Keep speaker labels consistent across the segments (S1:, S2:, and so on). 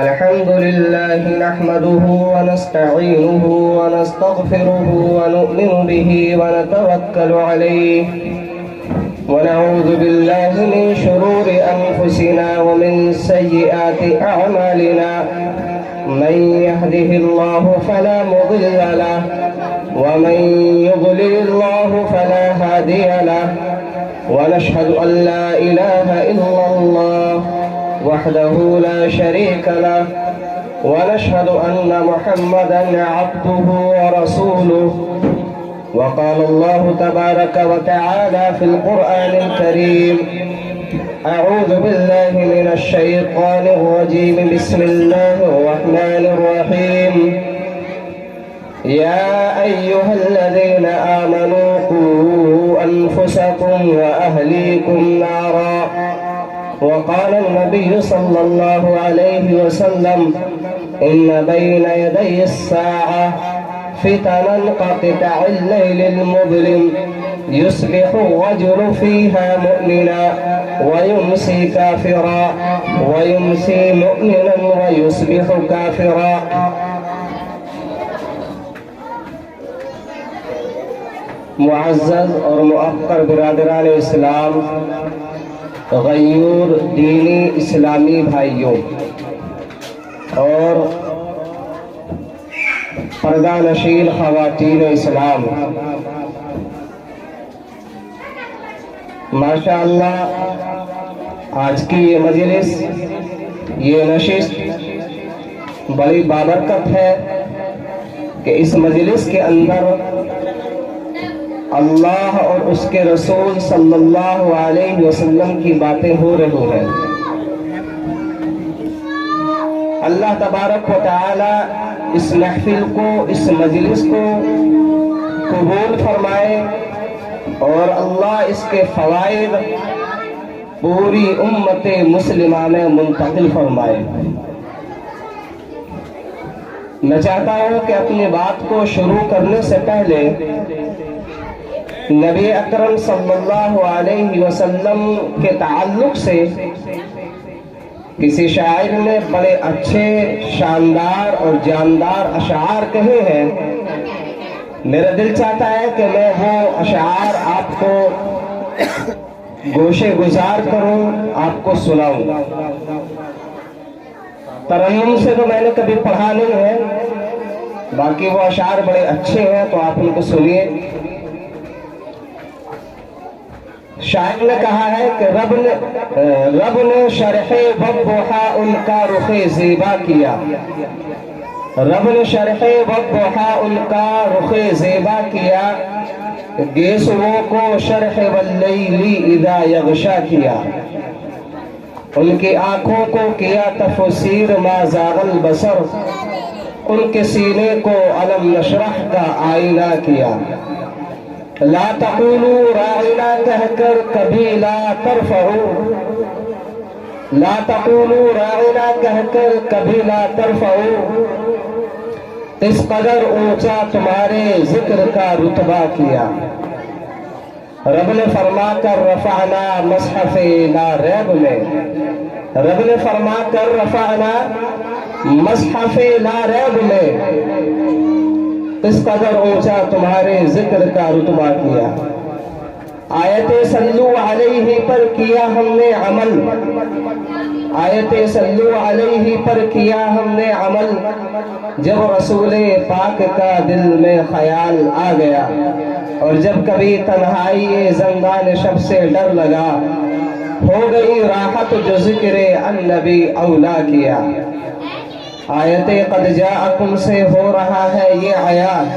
S1: الحمد لله نحمده ونستعينه ونستغفره ونؤمن به ونتوكل عليه ونعوذ بالله من شرور أنفسنا ومن سيئات أعمالنا من يهده الله فلا مضل له ومن يضلل الله فلا هادي له ونشهد أن لا إله إلا الله وحده لا شريك له ونشهد أن محمدا عبده ورسوله وقال الله تبارك وتعالى في القرآن الكريم أعوذ بالله من الشيطان الرجيم بسم الله الرحمن الرحيم يا أيها الذين آمنوا قوا أنفسكم وأهليكم نارا وقال النبي صلى الله عليه وسلم إن بين يدي الساعة فتنا كقطع الليل المظلم يصبح الرجل فيها مؤمنا ويمسي كافرا ويمسي مؤمنا ويصبح كافرا. معزز اور مؤقر برادران اسلام، غیور دینی اسلامی بھائیوں اور پردہ نشین خواتین اسلام، ماشاء اللہ آج کی یہ مجلس، یہ نشست بڑی بابرکت ہے کہ اس مجلس کے اندر اللہ اور اس کے رسول صلی اللہ علیہ وسلم کی باتیں ہو رہی ہیں۔ اللہ تبارک و تعالی اس محفل کو، اس مجلس کو قبول فرمائے اور اللہ اس کے فوائد پوری امت مسلمہ میں منتقل فرمائے۔ میں چاہتا ہوں کہ اپنی بات کو شروع کرنے سے پہلے نبی اکرم صلی اللہ علیہ وسلم کے تعلق سے کسی شاعر نے بڑے اچھے، شاندار اور جاندار اشعار کہے ہیں۔ میرا دل چاہتا ہے کہ میں وہ اشعار آپ کو گوشے گزار کروں، آپ کو سناؤں۔ ترنم سے تو میں نے کبھی پڑھا نہیں ہے، باقی وہ اشعار بڑے اچھے ہیں تو آپ ان کو سنیے۔ شاعر نے کہا ہے کہ رب نے شرح والضحا ان کا رخ زیبا کیا، رب نے شرح والضحا ان کا رخ زیبا کیا، گیسووں کو شرح واللیل اذا یغشا کیا، ان کی آنکھوں کو کیا تفسیر ما زاغ البصر، ان کے سینے کو علم نشرح کا آئینہ کیا۔ لا تقولوا راعنا کہہ کر کبھی لا ترفعوا، لا تقولوا راعنا کہہ کر کبھی لا ترفعوا، اس قدر اونچا تمہارے ذکر کا رتبہ کیا۔ رب نے فرما کر رفعنا مصحف لا ریب میں، رب نے فرما کر رفعنا مصحف لا ریب میں، اس قدر اونچا تمہارے ذکر کا رتبہ کیا۔ آیت صلو علیہ پر کیا ہم نے عمل، آیت صلو علیہ پر کیا ہم نے عمل، جب رسول پاک کا دل میں خیال آ گیا، اور جب کبھی تنہائی زندان شب سے ڈر لگا، ہو گئی راحت جو ذکر النبی اولا کیا۔ آیت قد جاءکم سے ہو رہا ہے یہ عیان،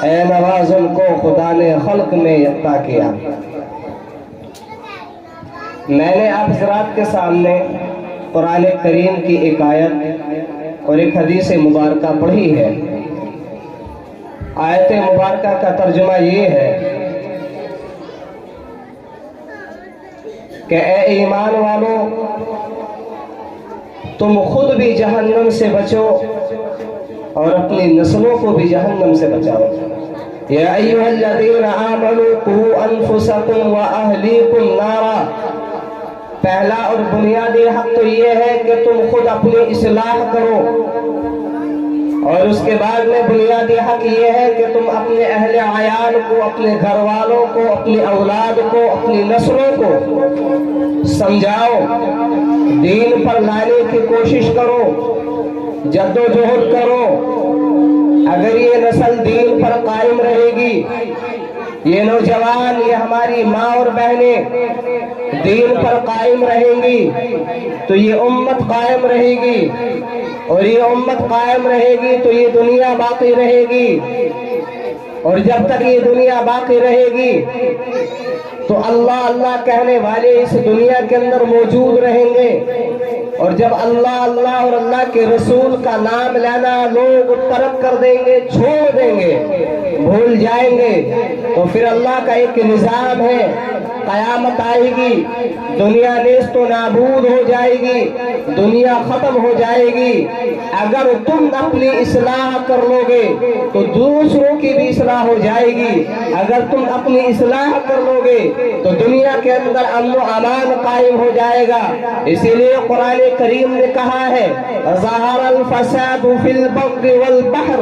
S1: اے نوازن کو خدا نے خلق میں یکتا کیا۔ میں نے آپ حضرات کے سامنے قرآن کریم کی ایک آیت اور ایک حدیث مبارکہ پڑھی ہے۔ آیت مبارکہ کا ترجمہ یہ ہے کہ اے ایمان والو، تم خود بھی جہنم سے بچو اور اپنی نسلوں کو بھی جہنم سے بچاؤ۔ یا ایھا الذین آمنوا قوا انفسکم واہلیکم نارا، پہلا اور بنیادی حق تو یہ ہے کہ تم خود اپنی اصلاح کرو، اور اس کے بعد میں بنیادی حق یہ ہے کہ تم اپنے اہل عیال کو، اپنے گھر والوں کو، اپنی اولاد کو، اپنی نسلوں کو سمجھاؤ، دین پر لانے کی کوشش کرو، جدوجہد کرو۔ اگر یہ نسل دین پر قائم رہے گی، یہ نوجوان، یہ ہماری ماں اور بہنیں دین پر قائم رہیں گی تو یہ امت قائم رہے گی، اور یہ امت قائم رہے گی تو یہ دنیا باقی رہے گی، اور جب تک یہ دنیا باقی رہے گی تو اللہ اللہ کہنے والے اس دنیا کے اندر موجود رہیں گے، اور جب اللہ اللہ اور اللہ کے رسول کا نام لینا لوگ ترک کر دیں گے، چھوڑ دیں گے، بھول جائیں گے، تو پھر اللہ کا ایک نظام ہے، قیامت آئے گی، دنیا نیست و نابود ہو جائے گی، دنیا ختم ہو جائے گی۔ اگر تم اپنی اصلاح کر لو گے تو دوسروں کی بھی اصلاح ہو جائے گی، اگر تم اپنی اصلاح کر لو گے تو دنیا کے اندر امن و امان قائم ہو جائے گا۔ اسی لیے قرآن کریم نے کہا ہے ظہر الفساد فی البر والبحر،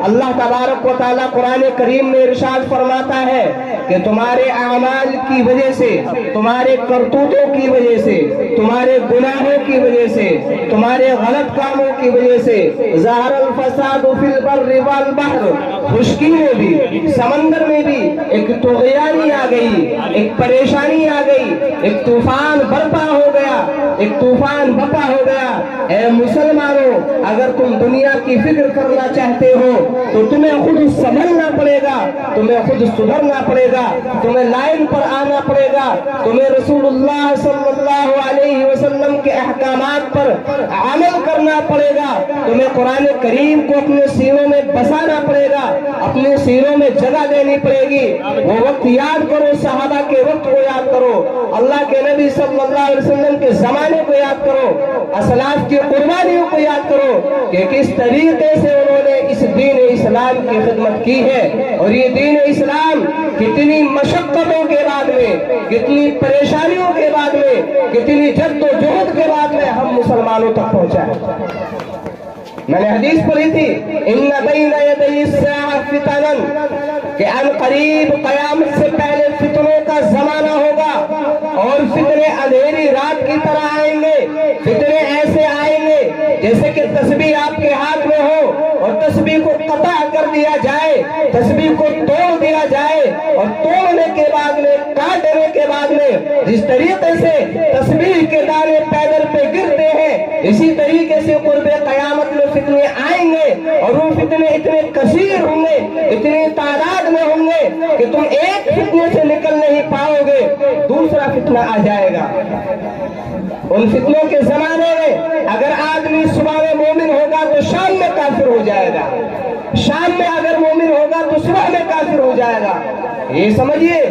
S1: اللہ تبارک و تعالیٰ قرآن کریم میں ارشاد فرماتا ہے کہ تمہارے اعمال کی وجہ سے، تمہارے کرتوتوں کی وجہ سے، تمہارے گناہوں کی وجہ سے، تمہارے غلط کاموں کی وجہ سے ظہر الفساد فی البر والبحر، خشکی میں بھی سمندر میں بھی ایک طغیانی آ گئی، ایک پریشانی آ گئی، ایک طوفان برپا ہو گیا، ایک طوفان بپا ہو گیا۔ اے مسلمانوں، اگر تم دنیا کی فکر کرنا چاہتے ہو تو تمہیں خود سنبھلنا پڑے گا، تمہیں خود سدھرنا پڑے گا، تمہیں لائن پر آنا پڑے گا، تمہیں رسول اللہ صلی اللہ علیہ وسلم کے احکامات پر عمل کرنا پڑے گا، تمہیں قرآن کریم کو اپنے سینوں میں بسانا پڑے گا، اپنے سینوں میں جگہ دینی پڑے گی۔ وہ وقت یاد کرو، صحابہ کے وقت کو یاد کرو، اللہ کے نبی صلی اللہ علیہ وسلم کے زمانے کو یاد کرو، اسلاف کی قربانیوں کو یاد کرو کہ کس طریقے سے انہوں نے اس دین اسلام کی خدمت کی ہے، اور یہ دین اسلام کتنی مشقتوں کے بعد میں، کتنی پریشانیوں کے بعد میں، کتنی جد و جہد کے بعد میں ہم مسلمانوں تک پہنچا ہے۔ میں نے حدیث پڑھی تھی ان بین یدی الساعۃ فتنا، کہ ان قریب قیامت سے پہلے فتنوں کا زمانہ ہوگا، اور فتنے اندھیری رات کی طرح آئیں گے، فتنے ایسے آئیں گے جیسے کہ تسبیح آپ کے ہاتھ میں ہو اور تسبیح کو قطع کر دیا جائے، تسبیح کو توڑ دیا جائے، اور توڑنے کے بعد میں، کاٹنے کے بعد میں جس طریقے سے تسبیح کے دانے پیدل پہ گرتے ہیں، اسی طریقے سے قرب قیامت میں فتنے آئیں گے، اور وہ فتنے اتنے کثیر ہوں گے، اتنی تعداد میں ہوں گے کہ تم ایک فتنے سے نکل نہیں پاؤ گے، دوسرا فتنہ آ جائے گا۔ ان فتنوں کے زمانے میں اگر آدمی صبح میں مومن ہوگا تو شام میں کافر ہو جائے گا، شام میں اگر مومن ہوگا تو صبح میں کافر ہو جائے گا۔ یہ سمجھیے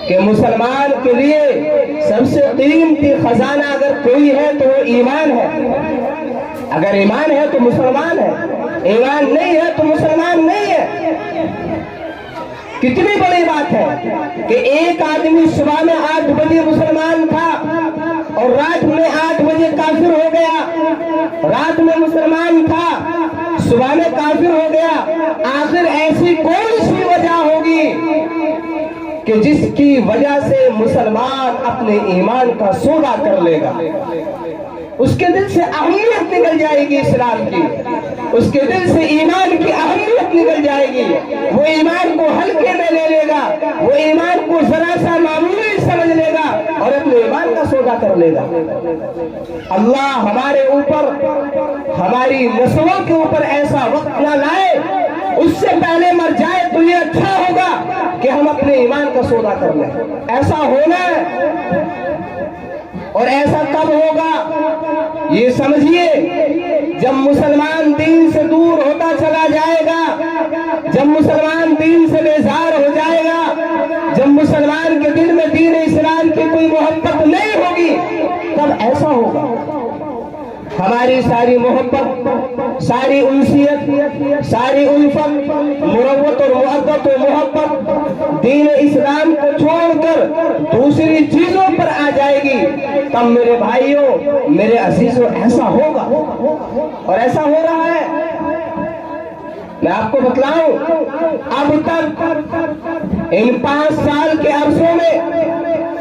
S1: کہ مسلمان کے لیے سب سے قیمتی خزانہ اگر کوئی ہے تو وہ ایمان ہے۔ اگر ایمان ہے تو مسلمان ہے، ایمان نہیں ہے تو مسلمان نہیں ہے۔ کتنی بڑی بات ہے کہ ایک آدمی صبح میں 8 بجے مسلمان تھا اور رات میں 8 بجے کافر ہو گیا، رات میں مسلمان تھا، صبح میں کافر ہو گیا۔ آخر ایسی کون سی وجہ ہوگی کہ جس کی وجہ سے مسلمان اپنے ایمان کا سودا کر لے گا؟ اس کے دل سے اہمیت نکل جائے گی اسلام کی، اس کے دل سے ایمان کی اہمیت نکل جائے گی، وہ ایمان کو ہلکے میں لے لے گا، وہ ایمان کو ذرا سا معمولی سمجھ لے گا اور اپنے ایمان کا سودا کر لے گا۔ اللہ ہمارے اوپر، ہماری نسلوں کے اوپر ایسا وقت نہ لائے، اس سے پہلے مر جائے تو یہ اچھا ہوگا کہ ہم اپنے ایمان کا سودا کر لیں۔ ایسا ہونا ہے، اور ایسا کب ہوگا یہ سمجھیے جب مسلمان دین سے دور ہوتا چلا جائے گا، جب مسلمان دین سے بیزار ہو جائے گا، جب مسلمان کے دل میں دین اسلام کی کوئی محبت نہیں ہوگی، تب ایسا ہوگا۔ ہماری ساری محبت، ساری انسیت، ساری الفت، مروت اور محبت و محبت دین اسلام کو چھوڑ کر دوسری چیزوں پر آ جائے گی، تب میرے بھائیوں، میرے عزیزوں، ایسا ہوگا اور ایسا ہو رہا ہے۔ میں آپ کو بتلاؤں، اب تک ان 5 سال کے عرصوں میں،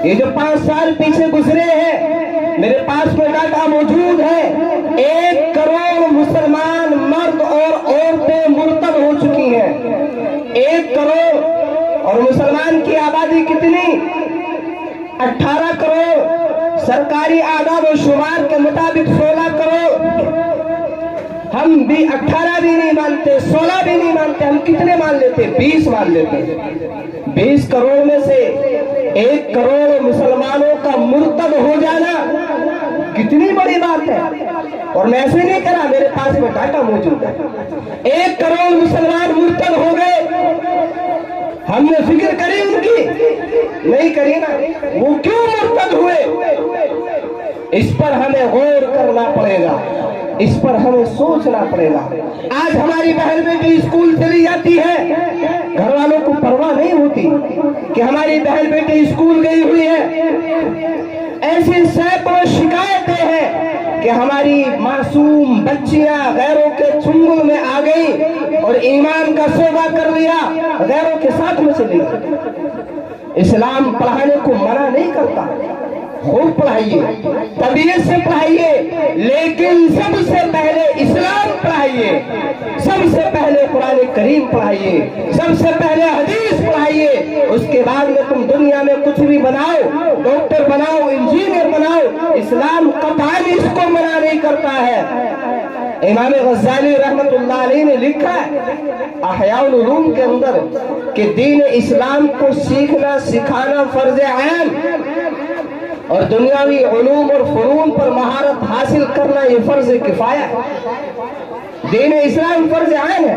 S1: یہ جو 5 سال پیچھے گزرے ہیں، میرے پاس میں ڈاٹا موجود ہے، 1 کروڑ مسلمان مرد اور عورتیں مرتد ہو چکی ہیں۔ 1 کروڑ، اور مسلمان کی آبادی کتنی؟ 18 کروڑ، سرکاری اعداد و شمار کے مطابق 16 کروڑ۔ ہم بھی 18 بھی نہیں مانتے، 16 بھی نہیں مانتے، ہم کتنے مان لیتے؟ 20 مان لیتے۔ 20 کروڑ میں سے 1 کروڑ مسلمانوں کا مرتد ہو جانا کتنی بڑی بات ہے۔ اور میں ایسے نہیں کرا، میرے پاس میں ڈاٹا موجود ہے۔ 1 کروڑ مسلمان مرتد ہو گئے، ہم نے فکر کری ان کی؟ نہیں کری نا۔ وہ کیوں مرتد ہوئے؟ اس پر ہمیں غور کرنا پڑے گا، اس پر ہمیں سوچنا پڑے گا۔ آج ہماری بہن بیٹی اسکول چلی جاتی ہے، گھر والوں کو پرواہ نہیں ہوتی کہ ہماری بہن بیٹی اسکول گئی ہوئی ہے۔ ایسی سینکڑوں شکایتیں ہیں کہ ہماری معصوم بچیاں غیروں کے چنگل میں آ گئی اور ایمان کا سودا کر لیا، غیروں کے ساتھ میں چلی گئی۔ اسلام پڑھانے کو منع نہیں کرتا، خوب پڑھائیے، طبیعت سے پڑھائیے، لیکن سب سے پہلے اسلام پڑھائیے، سب سے پہلے قرآن کریم پڑھائیے، سب سے پہلے حدیث پڑھائیے۔ اس کے بعد میں تم دنیا میں کچھ بھی بناؤ، ڈاکٹر بناؤ، انجینئر بناؤ، اسلام قطعاً اس کو منع نہیں کرتا ہے۔ امام غزالی رحمت اللہ علیہ نے لکھا ہے احیاء العلوم کے اندر کہ دین اسلام کو سیکھنا سکھانا فرض عین، اور دنیاوی علوم اور فنون پر مہارت حاصل کرنا یہ فرض کفایہ ہے۔ دین اسلام فرض عین ہے۔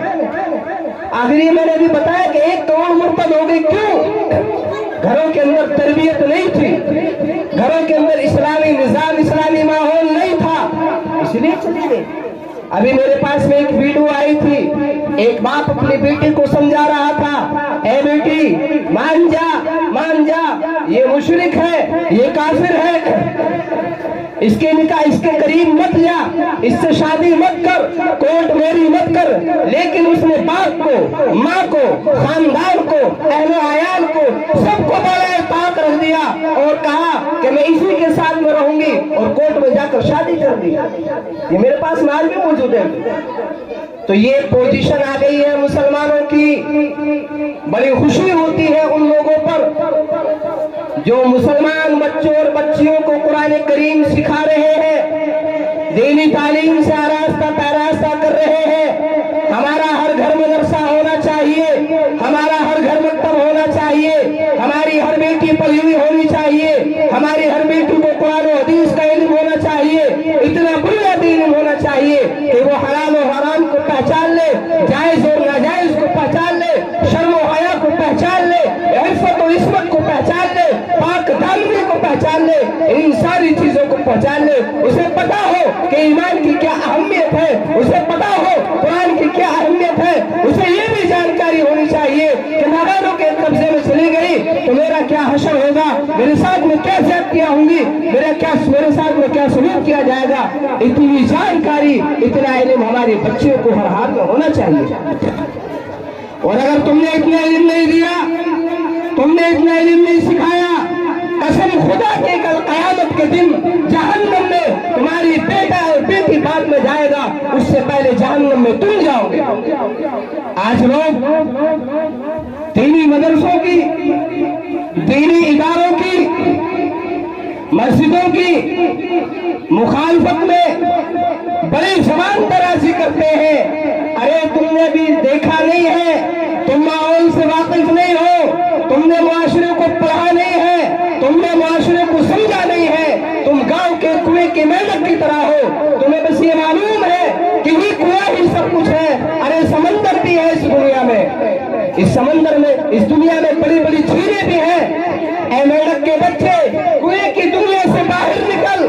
S1: آخری میں نے بھی بتایا کہ 1 کروڑ مرتد ہو گئی، کیوں؟ گھروں کے اندر تربیت نہیں تھی، گھروں کے اندر اسلامی نظام، اسلامی ماحول نہیں تھا، اس لیے چلی گئی۔ ابھی میرے پاس میں ایک ویڈیو آئی تھی، ایک باپ اپنی بیٹی کو سمجھا رہا تھا، اے بیٹی مان جا، مان جا، یہ مشرک ہے، یہ کافر ہے، اس کے نکاح، اس کے قریب مت جا، اس سے شادی مت کر، کورٹ میری مت کر۔ لیکن اس نے باپ کو، ماں کو، خاندان کو، اہل و عیال کو، سب کو بالائے طاق رکھ دیا اور کہا کہ میں اسی کے ساتھ میں رہوں گی، اور کورٹ میں جا کر شادی کر دی۔ یہ میرے پاس مال بھی موجود ہے۔ تو یہ پوزیشن آ گئی ہے مسلمانوں کی۔ بڑی خوشی ہوتی ہے ان لوگوں پر جو مسلمان بچوں اور بچیوں کو قرآن کریم سکھا رہے ہیں، دینی تعلیم سے آراستہ پیراستہ کر رہے ہیں۔ ہمارا ہر گھر مدرسہ ہونا چاہیے، ہمارا ہر گھر مکتب ہونا چاہیے، ہماری ہر بیٹی پڑھی ہوئی ہونی چاہیے، ہماری ہر بیٹی کو قرآن و حدیث کا علم ہونا چاہیے، اتنا بنیادی علم ہونا چاہیے کہ وہ حلال و حرام کو پہچان لے، جائز اور ناجائز کو پہچان لے، شرم و حیا کو پہچان لے، عفت و عصمت کو پہچان لے، پاک دامنی کو پہچان لے، ان ساری چیزوں کو پہچان لے۔ اسے پتا ہو کہ ایمان کی کیا اہمیت ہے، اسے پتا ہو قرآن کی کیا اہمیت ہے، اسے یہ بھی جانکاری ہونی چاہیے کہ ناغانوں کے قبضے میں چلی گئی تو میرا کیا حشر ہوگا، میرے ساتھ میں کیا زیادتیاں ہوں گی، میرے ساتھ میں کیا سلوک کیا جائے گا۔ اتنی جانکاری، اتنا علم ہمارے بچوں کو ہر حال میں ہونا چاہیے۔ اور اگر تم نے اتنا علم نہیں دیا، تم نے اتنا علم نہیں سکھایا، قسم خدا کے کل قیامت کے دن جہنم میں تمہاری بیٹا اور بیٹی بعد میں جائے گا، اس سے پہلے جہنم میں تم جاؤ گے۔ آج لوگ دینی مدرسوں کی، دینی اداروں کی، مسجدوں کی مخالفت میں بڑی زبان درازی کرتے ہیں۔ ارے تم نے بھی دیکھا نہیں ہے، تم ماحول سے واقف نہیں ہو، تم نے معاشرے کو پڑھا نہیں ہے، تم نے معاشرے کو سمجھا نہیں ہے، تم گاؤں کے کنویں کی مینڈک کی طرح ہو، تمہیں بس یہ معلوم ہے کہ یہ کنواں ہی سب کچھ ہے۔ ارے سمندر بھی ہے اس دنیا میں، اس سمندر میں، اس دنیا میں بڑی بڑی جھیلیں بھی ہیں۔ اے مینڈک کے بچے، کنویں کی دنیا سے باہر نکل،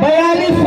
S1: 42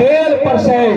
S1: 1.5%।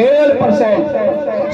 S1: 1.5%।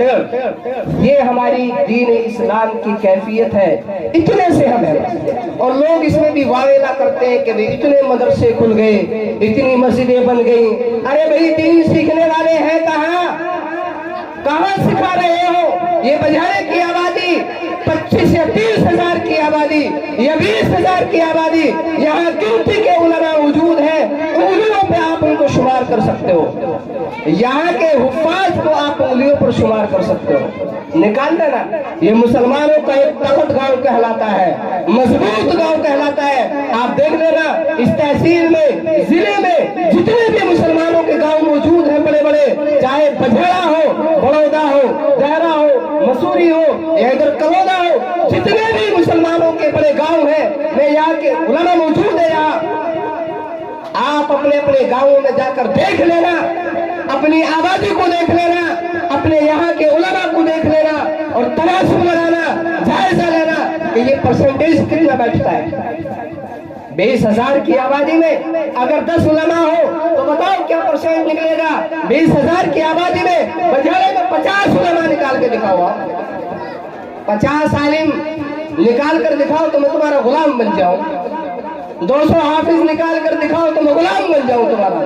S1: یہ ہماری دین اسلام کی کیفیت ہے، اتنے سے ہمیں. اور لوگ اس میں بھی واویلا کرتے ہیں کہ اتنے مدرسے کھل گئے، اتنی مسجدیں بن گئی. ارے بھائی دین سیکھنے والے ہیں کہاں سکھا رہے ہو؟ یہ بجائے کی آبادی 25 یا 30 ہزار کی آبادی یا 20 ہزار کی آبادی، یہاں گنتی کے علماء موجود ہیں، انگلیوں پہ آپ ان کو شمار کر سکتے ہو. یہاں کے حفاظ کو آپ انگلیوں پر شمار کر سکتے ہو. نکال دینا. یہ مسلمانوں کا ایک طاقت گاؤں کہلاتا ہے، مضبوط گاؤں کہلاتا ہے. آپ دیکھ لینا اس تحصیل میں، ضلع میں جتنے بھی مسلمانوں کے گاؤں موجود ہیں بڑے بڑے، چاہے بجھڑا ہو، بڑودا ہو، دہرا ہو، مسوری ہو یا ادھر کلودا ہو، جتنے بھی مسلمانوں کے بڑے گاؤں ہیں میں یہاں کے علماء موجود ہیں. یہاں آپ اپنے اپنے گاؤں میں جا کر دیکھ لینا، اپنی آبادی کو دیکھ لینا، اپنے یہاں کے علماء کو دیکھ لینا اور تناسب لگانا، جائزہ لینا کہ یہ پرسنٹیج کتنا بیٹھتا ہے. 20 ہزار کی آبادی میں اگر 10 علماء ہو تو بتاؤ کیا پرسنٹ نکلے گا؟ 20 ہزار کی آبادی میں بجھاڑے میں 50 علماء نکال کے دکھاؤ، 50 عالم نکال کر دکھاؤ تو میں تمہارا غلام بن جاؤں. 200 حافظ نکال کر دکھاؤ تو میں غلام بن جاؤں تمہارا.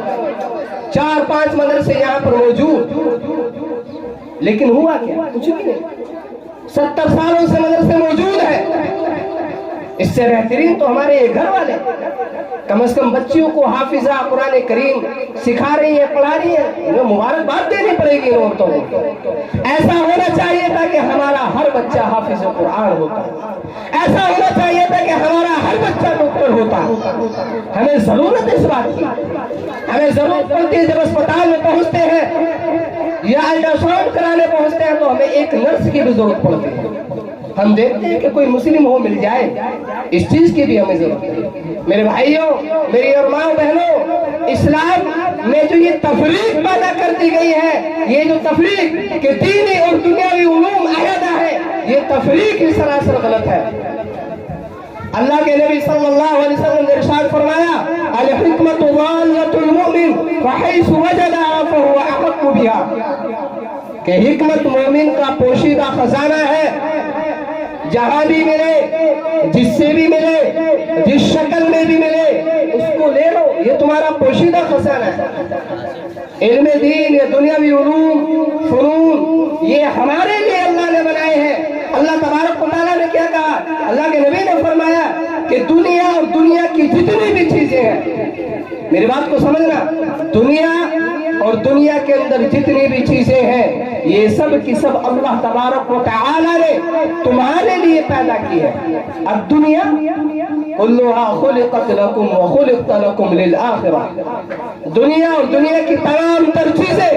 S1: 4-5 مدرسے یہاں پر موجود، لیکن ہوا کیا؟ کچھ بھی نہیں. 70 سالوں سے مدرسے موجود ہیں. اس سے بہترین تو ہمارے یہ گھر والے کم از کم بچیوں کو حافظہ قرآن کریم سکھا رہی ہیں، پڑھا رہی ہیں. انہیں مبارکباد دینی پڑے گی ان عورتوں کو. ایسا ہونا چاہیے تھا کہ ہمارا ہر بچہ حافظ قرآن ہوتا، ایسا ہونا چاہیے تھا کہ ہمارا ہر بچہ ڈاکٹر ہوتا. ہمیں ضرورت اس بات کی، ہمیں ضرورت پڑتی ہے جب اسپتال میں پہنچتے ہیں یا الٹراساؤنڈ کرانے پہنچتے ہیں تو ہمیں ایک نرس کی بھی ضرورت پڑتی ہے. ہم دیکھتے ہیں کہ کوئی مسلم ہو مل جائے، اس چیز کی بھی ہمیں ضرورت ہے. میرے بھائیوں، میری اور ماں بہنوں، اسلام میں جو یہ تفریق پیدا کر دی گئی ہے، یہ جو تفریق کہ دینی اور دنیاوی علوم علیحدہ ہے، یہ تفریق ہی سراسر غلط ہے. اللہ کے نبی صلی اللہ علیہ وسلم نے ارشاد فرمایا، الحکمت ضالۃ المؤمن فحیث وجدها فهو احق بها، کہ حکمت مومن کا پوشیدہ خزانہ ہے. جہاں بھی ملے، جس سے بھی ملے، جس شکل میں بھی ملے، اس کو لے لو، یہ تمہارا پوشیدہ خزانہ ہے. علم دین یا دنیاوی علوم، فنون، یہ ہمارے لیے اللہ نے بنائے ہیں. اللہ تبارک و تعالیٰ نے کیا کہا؟ اللہ کے نبی نے فرمایا کہ دنیا اور دنیا کی جتنی بھی چیزیں ہیں، میری بات کو سمجھنا، دنیا اور دنیا کے اندر جتنی بھی چیزیں ہیں، یہ سب کی سب اللہ تبارک و تعالیٰ نے تمہارے لیے پیدا کی ہے. اب دنیا کلھا خلقت لکم وخلقت لکم للآخرہ، دنیا اور دنیا کی تمام تر چیزیں،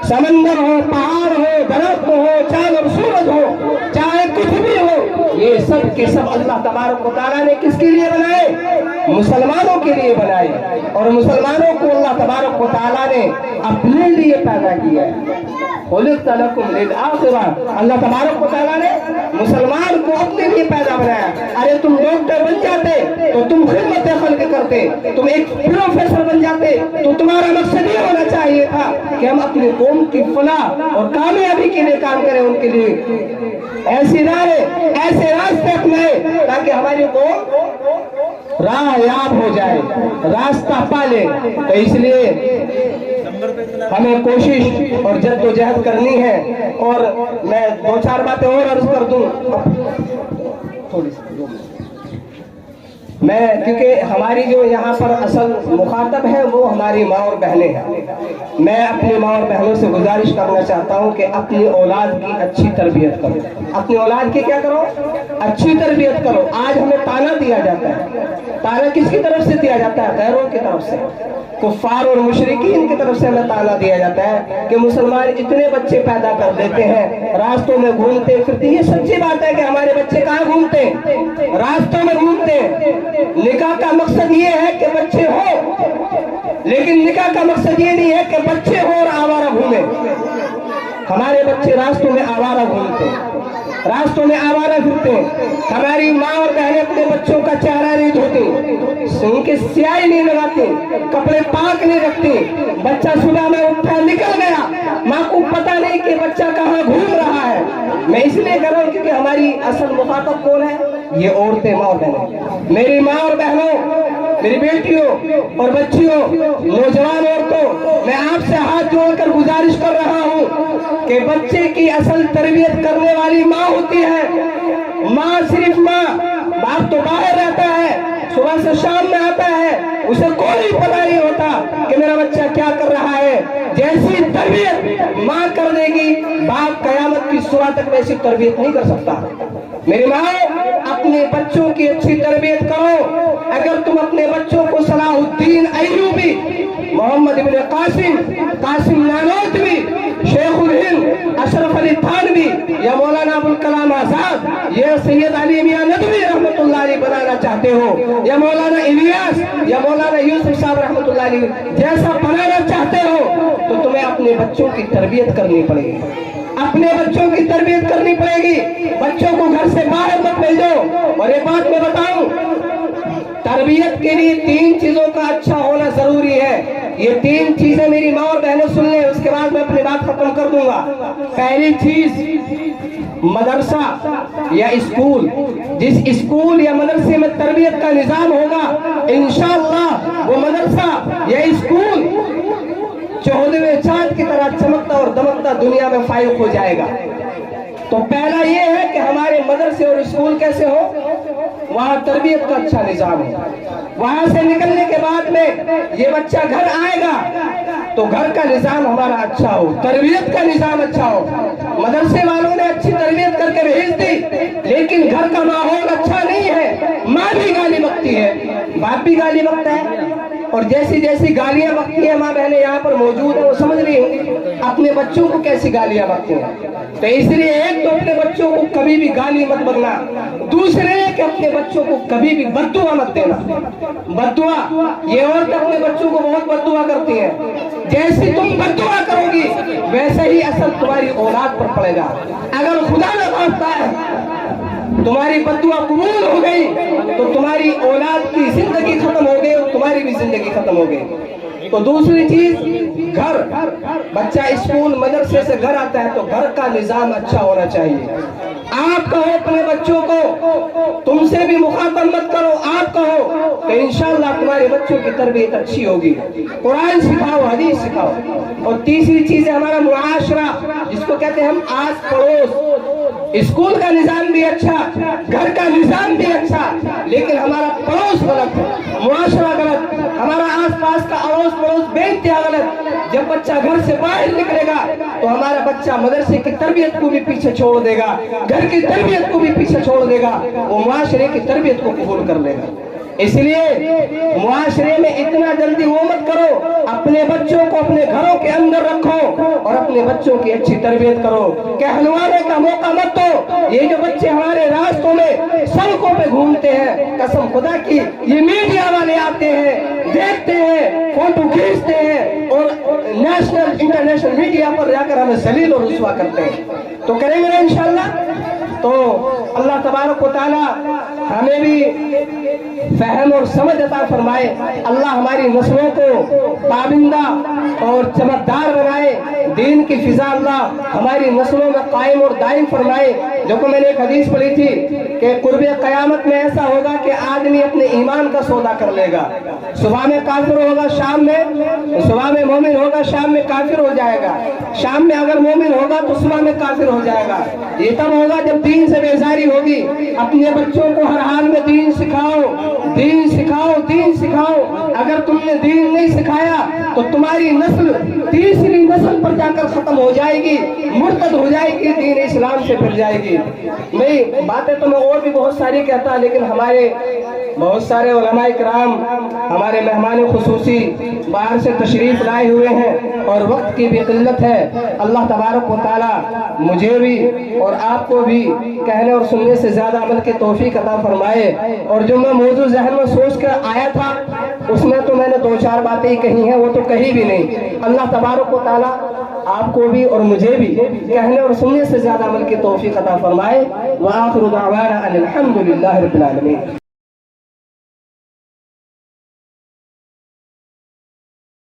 S1: سمندر ہو، پہاڑ ہو، درخت ہو، چاند اور سورج ہو، چاہے کچھ بھی ہو، یہ سب کے سب اللہ تبارک و تعالیٰ نے کس کے لیے بنائے؟ مسلمانوں کے لیے بنائے. اور مسلمانوں کو اللہ تبارک و تعالیٰ نے اپنے لیے پیدا کیا ہے. خلقت لکم للآخرہ، اللہ تبارک و تعالیٰ نے مسلمان کو اپنے لیے پیدا بنایا. ارے تم ڈاکٹر بن جاتے تو تم خدمت خلق کرتے، تم ایک پروفیسر بن جاتے تو تمہارا مقصد یہ ہونا چاہیے تھا کہ ہم اپنی قوم کی فلاح اور کامیابی کے لیے کام کریں، ان کے لیے ایسی راہیں، ایسے راستے اپنائیں تاکہ ہماری قوم راہ یاب ہو جائے، راستہ پالے. تو اس لیے ہمیں کوشش اور جد و جہد کرنی ہے. اور میں 2-4 باتیں اور عرض کر دوں تھوڑی سی. میں کیونکہ ہماری جو یہاں پر اصل مخاطب ہے وہ ہماری ماں اور بہنیں ہیں، میں اپنی ماں اور بہنوں سے گزارش کرنا چاہتا ہوں کہ اپنی اولاد کی اچھی تربیت کرو. اپنی اولاد کی کیا کرو؟ اچھی تربیت کرو. آج ہمیں تانا دیا جاتا ہے. تانا کس کی طرف سے دیا جاتا ہے؟ غیروں کی طرف سے، کفار اور مشرکین کی طرف سے ہمیں تانا دیا جاتا ہے کہ مسلمان اتنے بچے پیدا کر دیتے ہیں، راستوں میں گھومتے پھرتے. یہ سچی بات ہے کہ ہمارے بچے کہاں گھومتے ہیں؟ راستوں میں گھومتے ہیں. نکاح کا مقصد یہ ہے کہ بچے ہو، لیکن نکاح کا مقصد یہ نہیں ہے کہ بچے ہو اور آوارہ گھومے. ہمارے بچے راستوں میں آوارہ گھومتے، راستوں میں آوارہ پھرتے. ہماری ماں اور بہنیں اپنے بچوں کا چہرہ نہیں دھوتی، ان کے سیاہی نہیں لگاتی، کپڑے پاک نہیں رکھتی. بچہ صبح میں اٹھا نکل گیا، ماں کو پتہ نہیں کہ کہ بچہ کہاں گھوم رہا ہے. میں اس لیے کر رہا ہوں کیونکہ ہماری اصل مخاطب کون ہے؟ یہ عورتیں، ماں اور بہنیں. میری ماں اور بہنوں، میری بیٹیوں اور بچیوں، نوجوان عورتوں، میں آپ سے ہاتھ جوڑ کر گزارش کر رہا ہوں کہ بچے کی اصل تربیت کرنے والی ماں ہوتی ہے. ماں صرف ماں. باپ تو باہر رہتا ہے، صبح سے شام میں آتا ہے، اسے کوئی پتہ نہیں ہوتا کہ میرا بچہ کیا کر رہا ہے. جیسی تربیت ماں کر دے گی، باپ قیامت کی صبح تک ویسی تربیت نہیں کر سکتا. میری ماں، اپنے بچوں کی اچھی تربیت کرو. اگر تم اپنے بچوں کو صلاح الدین ایوبی، محمد ابن قاسم نانوتوی، شیخ الہند اشرف علی تھانوی، یا مولانا ابوالکلام آزاد، یا سید علی میاں ندوی رحمۃ اللہ علیہ بنانا چاہتے ہو، یا مولانا الیاس یا مولانا یوسف صاحب رحمۃ اللہ علیہ جیسا بنانا چاہتے ہو، تو تمہیں اپنے بچوں کی تربیت کرنی پڑے گی. اپنے بچوں کی تربیت کرنی پڑے گی. بچوں کو گھر سے باہر مت بھیجو. اور ایک بات میں بتاؤں، تربیت کے لیے 3 چیزوں کا اچھا ہونا ضروری ہے. یہ 3 چیزیں میری ماں اور بہنیں سن لیں، اس کے بعد میں اپنی بات ختم کر دوں گا. پہلی چیز، مدرسہ یا اسکول. جس اسکول یا مدرسے میں تربیت کا نظام ہوگا، انشاءاللہ وہ مدرسہ یا اسکول 14ویں چاند کی طرح چمکتا اور دمکتا دنیا میں فائق ہو جائے گا. تو پہلا یہ ہے کہ ہمارے مدرسے اور اسکول کیسے ہو؟ وہاں تربیت کا اچھا نظام ہو. وہاں سے نکلنے کے بعد میں یہ بچہ گھر آئے گا تو گھر کا نظام ہمارا اچھا ہو، تربیت کا نظام اچھا ہو. مدرسے والوں نے اچھی تربیت کر کے بھیج دی، لیکن گھر کا ماحول اچھا نہیں ہے. ماں بھی گالی بکتی ہے، باپ بھی گالی بکتا ہے، اور جیسی جیسی گالیاں بکتی ہیں، ماں بہنیں یہاں پر موجود ہیں وہ سمجھ رہی ہوں اپنے بچوں کو کیسی گالیاں بکتی ہیں. تو اس لیے ایک تو اپنے بچوں کو کبھی بھی گالی مت بکنا. دوسرے کہ اپنے بچوں کو کبھی بھی بد دعا مت دینا. بد دعا، یہ عورت اپنے بچوں کو بہت بد دعا کرتی ہے. جیسی تم بد دعا کرو گی ویسے ہی اثر تمہاری اولاد پر پڑے گا. اگر خدا نہ خواستہ ہے تمہاری بد دعا قبول ہو گئی تو تمہاری اولاد کی زندگی ختم ہو گئی اور تمہاری بھی زندگی ختم ہو گئی. تو دوسری چیز، گھر. بچہ اسکول مدرسے سے گھر آتا ہے تو گھر کا نظام اچھا ہونا چاہیے. آپ کہو اپنے بچوں کو، تم سے بھی مخاطب مت کرو، آپ کہو تو انشاءاللہ تمہارے بچوں کی تربیت اچھی ہوگی. قرآن سکھاؤ، حدیث سکھاؤ. اور تیسری چیز ہے ہمارا معاشرہ، جس کو کہتے ہیں ہم آس پڑوس. اسکول کا نظام بھی اچھا، گھر کا نظام بھی اچھا، لیکن ہمارا پڑوس غلط ہے، معاشرہ غلط، ہمارا آس پاس کا اڑوس پڑوس بے انتہا غلط. جب بچہ گھر سے باہر نکلے گا تو ہمارا بچہ مدرسے کی تربیت کو بھی پیچھے چھوڑ دے گا، گھر کی تربیت کو بھی پیچھے چھوڑ دے گا، وہ معاشرے کی تربیت کو قبول کر لے گا. اس لیے معاشرے میں اتنا جلدی وہ مت کرو. اپنے بچوں کو اپنے گھروں کے اندر رکھو اور اپنے بچوں کی اچھی تربیت کرو. کہلوانے کا موقع مت دو. یہ جو بچے ہمارے راستوں میں سڑکوں پہ گھومتے ہیں، قسم خدا کی یہ میڈیا والے آتے ہیں، دیکھتے ہیں، فوٹو کھینچتے ہیں اور نیشنل انٹرنیشنل میڈیا پر جا کر ہمیں ذلیل اور رسوا کرتے ہیں. تو کریں گے نا انشاءاللہ. تو اللہ تبارک و تعالی ہمیں بھی فہم اور سمجھ عطا فرمائے. اللہ ہماری نسلوں کو پابندہ اور چمکدار بنائے. دین کی فضا اللہ ہماری نسلوں میں قائم اور دائم فرمائے. جو میں نے ایک حدیث پڑھی تھی کہ قرب قیامت میں ایسا ہوگا کہ آدمی اپنے ایمان کا سودا کر لے گا. صبح میں کافر ہوگا، شام میں صبح میں مومن ہوگا، شام میں کافر ہو جائے گا. شام میں اگر مومن ہوگا تو صبح میں کافر ہو جائے گا. یہ تب ہوگا جب دین سے بیزاری ہوگی. اپنے بچوں کو ہر حال میں دین سکھاؤ، دین سکھاؤ، دین سکھاؤ. اگر تم نے دین نہیں سکھایا تو تمہاری نسل تیسری نسل پر جا کر ختم ہو جائے گی، مرتد ہو جائے گی، دین اسلام سے پھر جائے گی. نہیں، باتیں تو میں اور بھی بہت ساری کہتا، لیکن ہمارے بہت سارے علماء کرام، ہمارے مہمان خصوصی باہر سے تشریف لائے ہوئے ہیں اور وقت کی بھی قلت ہے. اللہ تبارک و تعالی مجھے بھی اور آپ کو بھی کہنے اور سننے سے زیادہ عمل کی توفیق عطا فرمائے. اور جو میں موضوع ذہن میں سوچ کر آیا تھا اس میں تو میں نے 2-4 باتیں ہی کہی ہیں، وہ تو کہی بھی نہیں. اللہ تبارک و تعالی آپ کو بھی اور مجھے بھی کہنے اور سننے سے زیادہ عمل کی توفیق عطا فرمائے. وآخر دعوانا ان الحمد للہ رب العالمین.